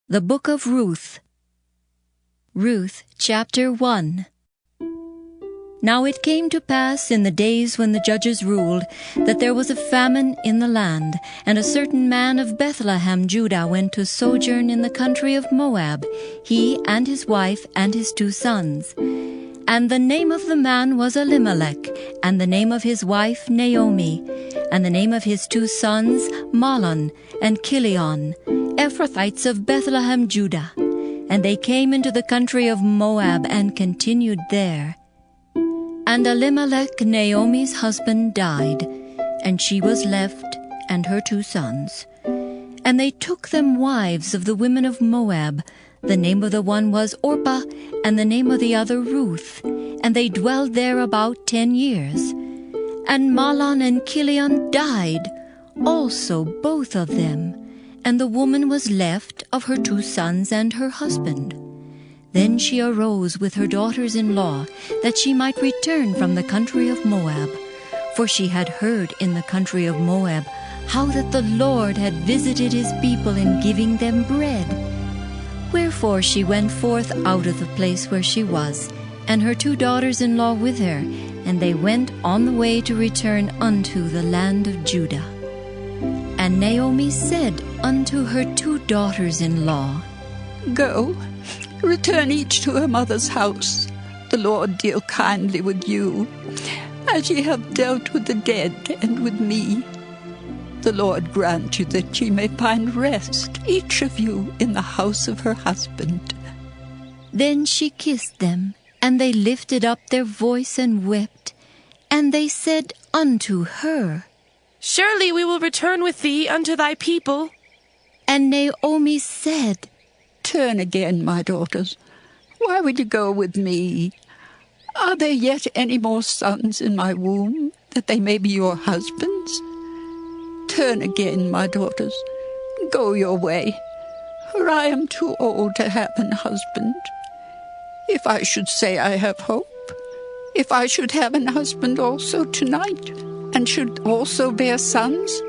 The Book of Ruth. Ruth Chapter 1. Now it came to pass in the days when the judges ruled, that there was a famine in the land, and a certain man of Bethlehem, Judah, went to sojourn in the country of Moab, he and his wife and his 2 sons. And the name of the man was Elimelech, and the name of his wife Naomi, and the name of his 2 sons Mahlon and Chilion, Ephrathites of Bethlehem, Judah. And they came into the country of Moab and continued there. And Elimelech, Naomi's husband, died, and she was left, and her 2 sons. And they took them wives of the women of Moab. The name of the one was Orpah, and the name of the other Ruth. And they dwelled there about 10 years. And Mahlon and Chilion died, also both of them. And the woman was left of her 2 sons and her husband. Then she arose with her daughters-in-law, that she might return from the country of Moab. For she had heard in the country of Moab how that the Lord had visited his people in giving them bread. Wherefore she went forth out of the place where she was, and her 2 daughters-in-law with her, and they went on the way to return unto the land of Judah. And Naomi said unto her 2 daughters-in-law, Go, return each to her mother's house. The Lord deal kindly with you, as ye have dealt with the dead and with me. The Lord grant you that ye may find rest, each of you, in the house of her husband. Then she kissed them, and they lifted up their voice and wept. And they said unto her, Surely we will return with thee unto thy people. And Naomi said, Turn again, my daughters. Why would you go with me? Are there yet any more sons in my womb, that they may be your husbands? Turn again, my daughters. Go your way, for I am too old to have an husband. If I should say I have hope, if I should have an husband also tonight, and should also bear sons,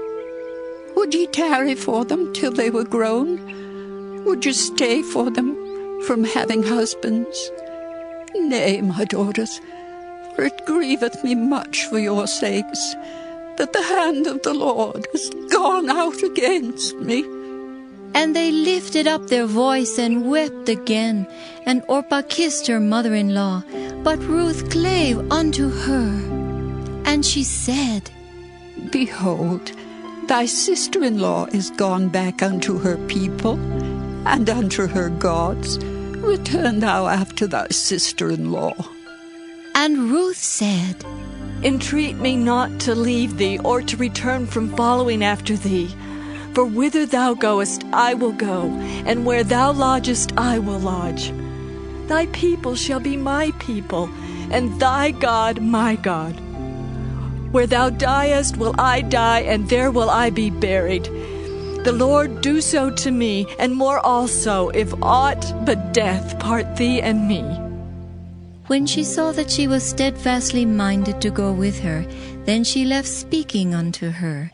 would ye tarry for them till they were grown? Would you stay for them from having husbands? Nay, my daughters, for it grieveth me much for your sakes, that the hand of the Lord is gone out against me. And they lifted up their voice and wept again. And Orpah kissed her mother-in-law, but Ruth clave unto her. And she said, Behold, thy sister-in-law is gone back unto her people, and unto her gods. Return thou after thy sister-in-law. And Ruth said, Entreat me not to leave thee, or to return from following after thee. For whither thou goest, I will go, and where thou lodgest, I will lodge. Thy people shall be my people, and thy God my God. Where thou diest will I die, and there will I be buried. The Lord do so to me, and more also, if aught but death part thee and me. When she saw that she was steadfastly minded to go with her, then she left speaking unto her.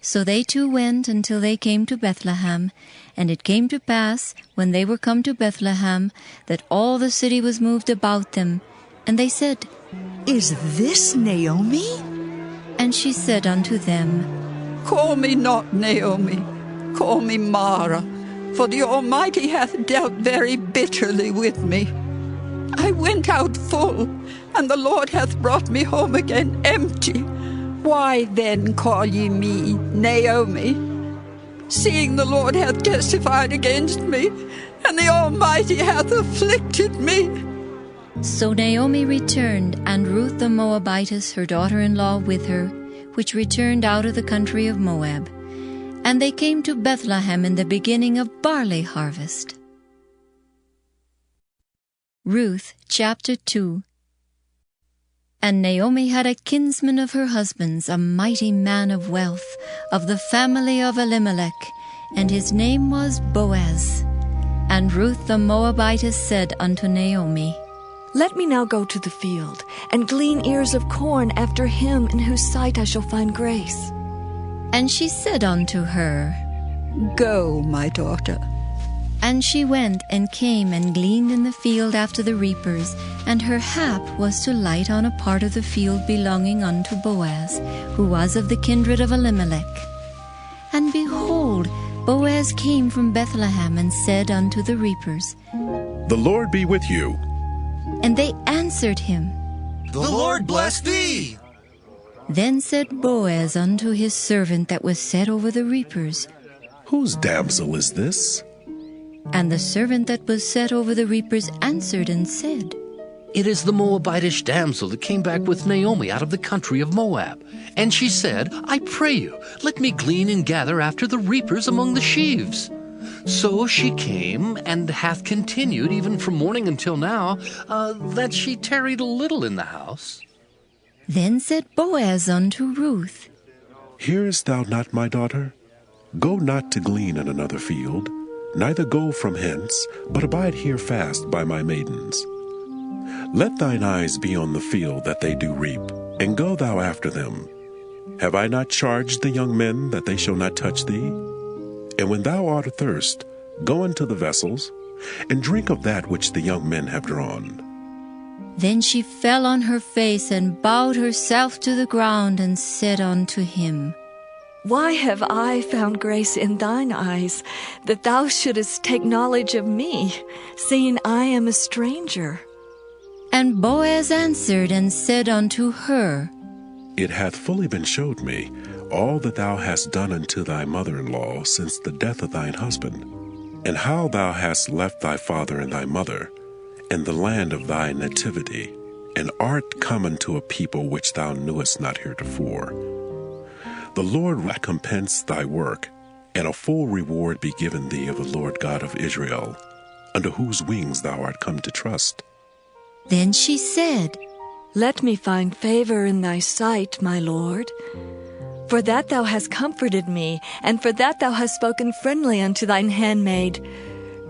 So they 2 went until they came to Bethlehem. And it came to pass, when they were come to Bethlehem, that all the city was moved about them. And they said, Is this Naomi? And she said unto them, Call me not Naomi, call me Mara, for the Almighty hath dealt very bitterly with me. I went out full, and the Lord hath brought me home again empty. Why then call ye me Naomi, seeing the Lord hath testified against me, and the Almighty hath afflicted me? So Naomi returned, and Ruth the Moabitess, her daughter-in-law, with her, which returned out of the country of Moab. And they came to Bethlehem in the beginning of barley harvest. Ruth Chapter 2. And Naomi had a kinsman of her husband's, a mighty man of wealth, of the family of Elimelech, and his name was Boaz. And Ruth the Moabitess said unto Naomi, Let me now go to the field, and glean ears of corn after him in whose sight I shall find grace. And she said unto her, Go, my daughter. And she went and came and gleaned in the field after the reapers, and her hap was to light on a part of the field belonging unto Boaz, who was of the kindred of Elimelech. And behold, Boaz came from Bethlehem and said unto the reapers, The Lord be with you. And they answered him. The Lord bless thee. Then said Boaz unto his servant that was set over the reapers, Whose damsel is this? And the servant that was set over the reapers answered and said, It is the Moabitish damsel that came back with Naomi out of the country of Moab. And she said, I pray you, let me glean and gather after the reapers among the sheaves. So she came, and hath continued even from morning until now, that she tarried a little in the house. Then said Boaz unto Ruth, Hearest thou not, my daughter? Go not to glean in another field, neither go from hence, but abide here fast by my maidens. Let thine eyes be on the field that they do reap, and go thou after them. Have I not charged the young men that they shall not touch thee? And when thou art athirst, go into the vessels, and drink of that which the young men have drawn. Then she fell on her face and bowed herself to the ground and said unto him, Why have I found grace in thine eyes, that thou shouldest take knowledge of me, seeing I am a stranger? And Boaz answered and said unto her, It hath fully been showed me all that thou hast done unto thy mother-in-law since the death of thine husband, and how thou hast left thy father and thy mother, and the land of thy nativity, and art come unto a people which thou knewest not heretofore. The Lord recompense thy work, and a full reward be given thee of the Lord God of Israel, under whose wings thou art come to trust. Then she said, Let me find favor in thy sight, my Lord. For that thou hast comforted me, and for that thou hast spoken friendly unto thine handmaid,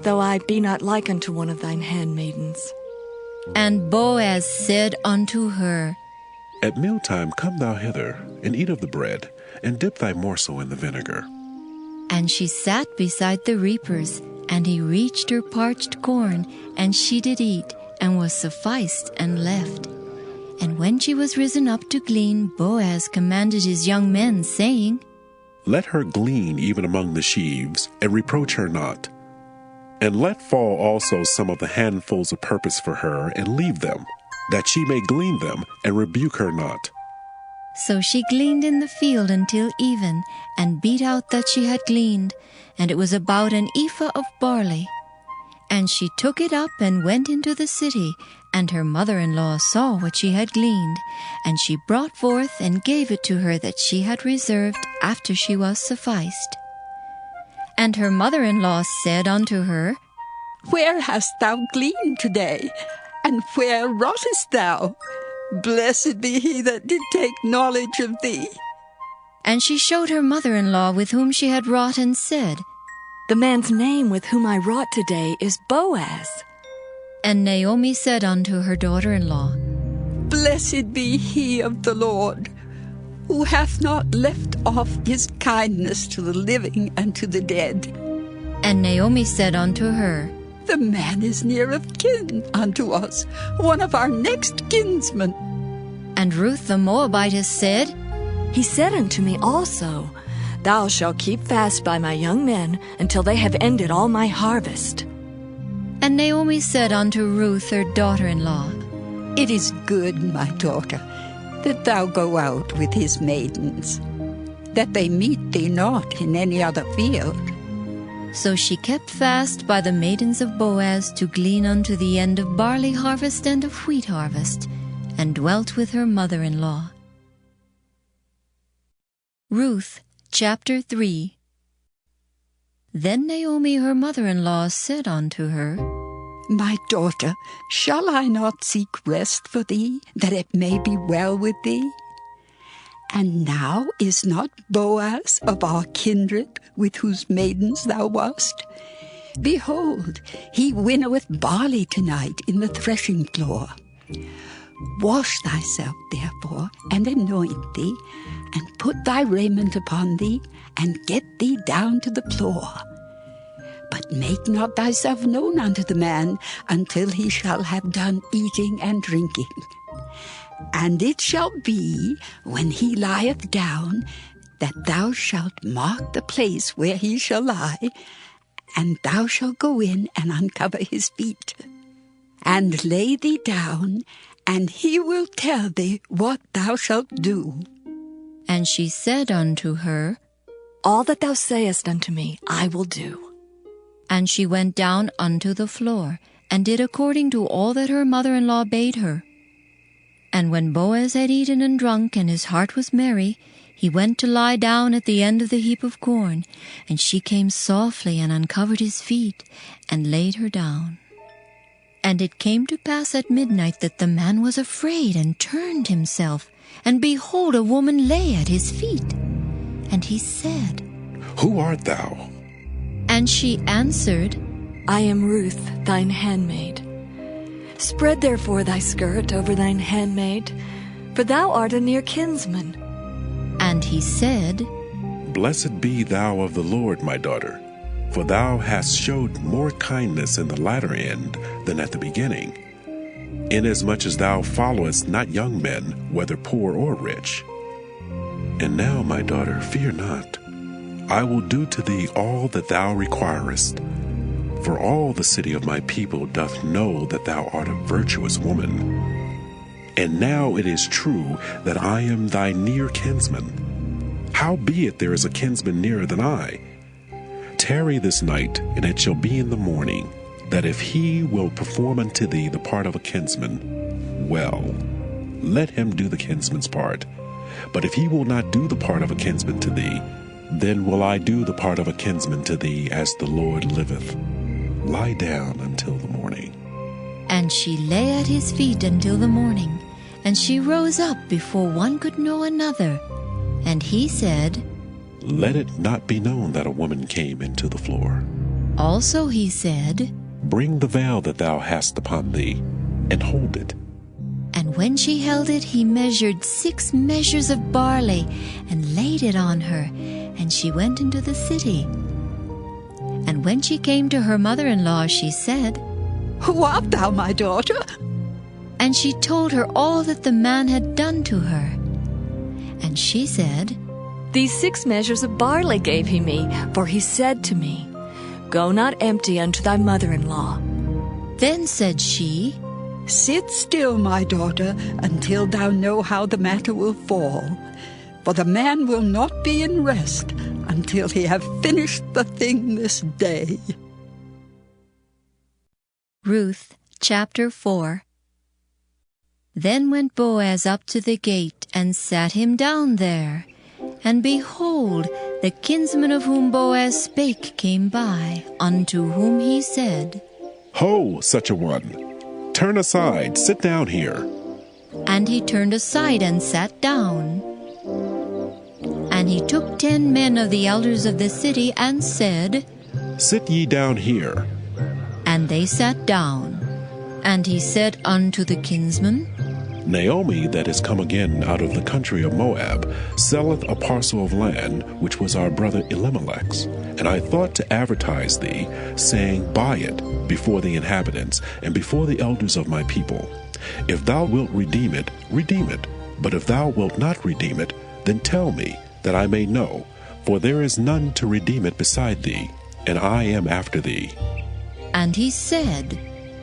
though I be not like unto one of thine handmaidens. And Boaz said unto her, At mealtime come thou hither, and eat of the bread, and dip thy morsel in the vinegar. And she sat beside the reapers, and he reached her parched corn, and she did eat, and was sufficed, and left. And when she was risen up to glean, Boaz commanded his young men, saying, Let her glean even among the sheaves, and reproach her not. And let fall also some of the handfuls of purpose for her, and leave them, that she may glean them, and rebuke her not. So she gleaned in the field until even, and beat out that she had gleaned, and it was about an ephah of barley. And she took it up and went into the city, and her mother-in-law saw what she had gleaned, and she brought forth and gave it to her that she had reserved after she was sufficed. And her mother-in-law said unto her, Where hast thou gleaned today? And where wroughtest thou? Blessed be he that did take knowledge of thee. And she showed her mother-in-law with whom she had wrought, and said, The man's name with whom I wrought today is Boaz. And Naomi said unto her daughter-in-law, Blessed be he of the Lord, who hath not left off his kindness to the living and to the dead. And Naomi said unto her, The man is near of kin unto us, one of our next kinsmen. And Ruth the Moabitess said, He said unto me also, Thou shalt keep fast by my young men until they have ended all my harvest. And Naomi said unto Ruth her daughter-in-law, It is good, my daughter, that thou go out with his maidens, that they meet thee not in any other field. So she kept fast by the maidens of Boaz to glean unto the end of barley harvest and of wheat harvest, and dwelt with her mother-in-law. Ruth Chapter 3. Then Naomi her mother-in-law said unto her, My daughter, shall I not seek rest for thee, that it may be well with thee? And now is not Boaz of our kindred, with whose maidens thou wast? Behold, he winnoweth barley tonight in the threshing floor. Wash thyself, therefore, and anoint thee, and put thy raiment upon thee, and get thee down to the floor. But make not thyself known unto the man until he shall have done eating and drinking. And it shall be, when he lieth down, that thou shalt mark the place where he shall lie, and thou shalt go in and uncover his feet, and lay thee down, and he will tell thee what thou shalt do. And she said unto her, All that thou sayest unto me, I will do. And she went down unto the floor, and did according to all that her mother-in-law bade her. And when Boaz had eaten and drunk, and his heart was merry, he went to lie down at the end of the heap of corn, and she came softly and uncovered his feet, and laid her down. And it came to pass at midnight that the man was afraid, and turned himself, and behold, a woman lay at his feet. And he said, Who art thou? And she answered, I am Ruth, thine handmaid. Spread therefore thy skirt over thine handmaid, for thou art a near kinsman. And he said, Blessed be thou of the Lord, my daughter, for thou hast showed more kindness in the latter end than at the beginning, inasmuch as thou followest not young men, whether poor or rich. And now, my daughter, fear not. I will do to thee all that thou requirest. For all the city of my people doth know that thou art a virtuous woman. And now it is true that I am thy near kinsman. Howbeit there is a kinsman nearer than I. Tarry this night, and it shall be in the morning, that if he will perform unto thee the part of a kinsman, well, let him do the kinsman's part. But if he will not do the part of a kinsman to thee, then will I do the part of a kinsman to thee, as the Lord liveth. Lie down until the morning. And she lay at his feet until the morning, and she rose up before one could know another. And he said, Let it not be known that a woman came into the floor. Also he said, Bring the veil that thou hast upon thee, and hold it. And when she held it, he measured 6 measures of barley, and laid it on her, and she went into the city. And when she came to her mother-in-law, she said, Who art thou, my daughter? And she told her all that the man had done to her. And she said, These 6 measures of barley gave he me, for he said to me, Go not empty unto thy mother-in-law. Then said she, Sit still, my daughter, until thou know how the matter will fall. For the man will not be in rest until he have finished the thing this day. Ruth Chapter 4. Then went Boaz up to the gate, and sat him down there. And behold, the kinsman of whom Boaz spake came by, unto whom he said, Ho, such a one! Turn aside, sit down here. And he turned aside and sat down. And he took 10 men of the elders of the city, and said, Sit ye down here. And they sat down. And he said unto the kinsman, Naomi, that is come again out of the country of Moab, selleth a parcel of land, which was our brother Elimelech's. And I thought to advertise thee, saying, Buy it before the inhabitants, and before the elders of my people. If thou wilt redeem it, redeem it. But if thou wilt not redeem it, then tell me, that I may know. For there is none to redeem it beside thee, and I am after thee. And he said,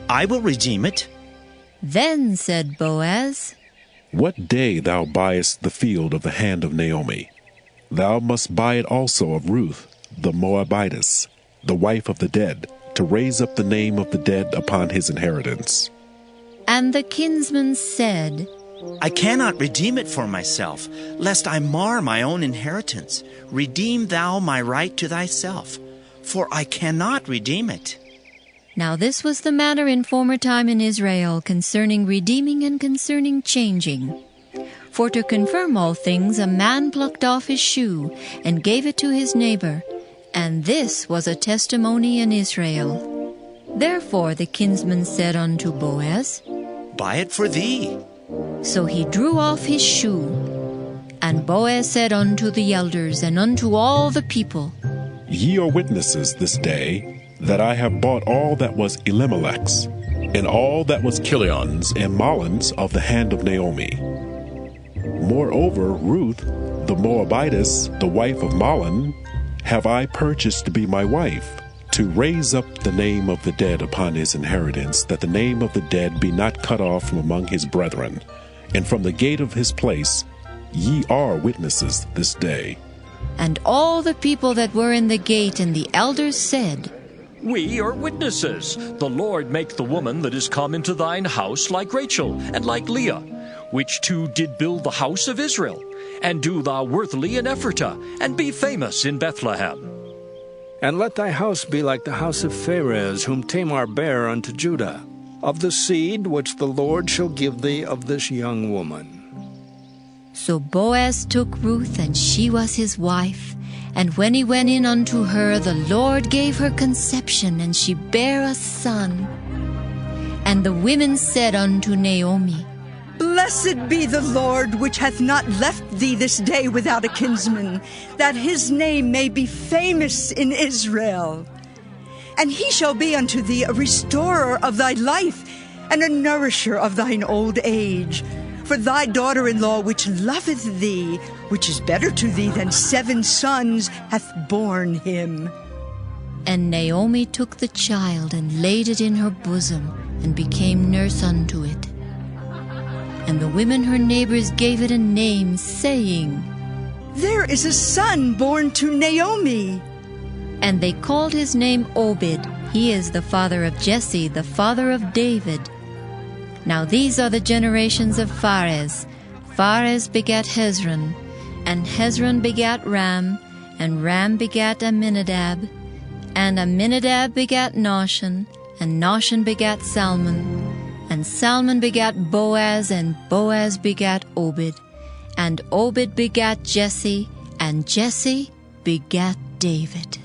I will redeem it. Then said Boaz, What day thou buyest the field of the hand of Naomi, thou must buy it also of Ruth, the Moabitess, the wife of the dead, to raise up the name of the dead upon his inheritance. And the kinsman said, I cannot redeem it for myself, lest I mar my own inheritance. Redeem thou my right to thyself, for I cannot redeem it. Now this was the manner in former time in Israel concerning redeeming and concerning changing. For to confirm all things, a man plucked off his shoe and gave it to his neighbor, and this was a testimony in Israel. Therefore the kinsman said unto Boaz, Buy it for thee. So he drew off his shoe. And Boaz said unto the elders and unto all the people, Ye are witnesses this day, that I have bought all that was Elimelech's, and all that was Kilion's and Mahlon's of the hand of Naomi. Moreover, Ruth, the Moabitess, the wife of Mahlon, have I purchased to be my wife, to raise up the name of the dead upon his inheritance, that the name of the dead be not cut off from among his brethren. And from the gate of his place ye are witnesses this day. And all the people that were in the gate and the elders said, We are witnesses. The Lord make the woman that is come into thine house like Rachel and like Leah, which two did build the house of Israel. And do thou worthily in Ephratah, and be famous in Bethlehem. And let thy house be like the house of Pharez, whom Tamar bare unto Judah, of the seed which the Lord shall give thee of this young woman. So Boaz took Ruth, and she was his wife. And when he went in unto her, the Lord gave her conception, and she bare a son. And the women said unto Naomi, Blessed be the Lord, which hath not left thee this day without a kinsman, that his name may be famous in Israel. And he shall be unto thee a restorer of thy life, and a nourisher of thine old age. For thy daughter-in-law, which loveth thee, which is better to thee than 7 sons, hath borne him. And Naomi took the child, and laid it in her bosom, and became nurse unto it. And the women her neighbors gave it a name, saying, There is a son born to Naomi. And they called his name Obed. He is the father of Jesse, the father of David. Now these are the generations of Pharez. Pharez begat Hezron, and Hezron begat Ram, and Ram begat Amminadab, and Amminadab begat Nahshon, and Nahshon begat Salmon, and Salmon begat Boaz, and Boaz begat Obed, and Obed begat Jesse, and Jesse begat David.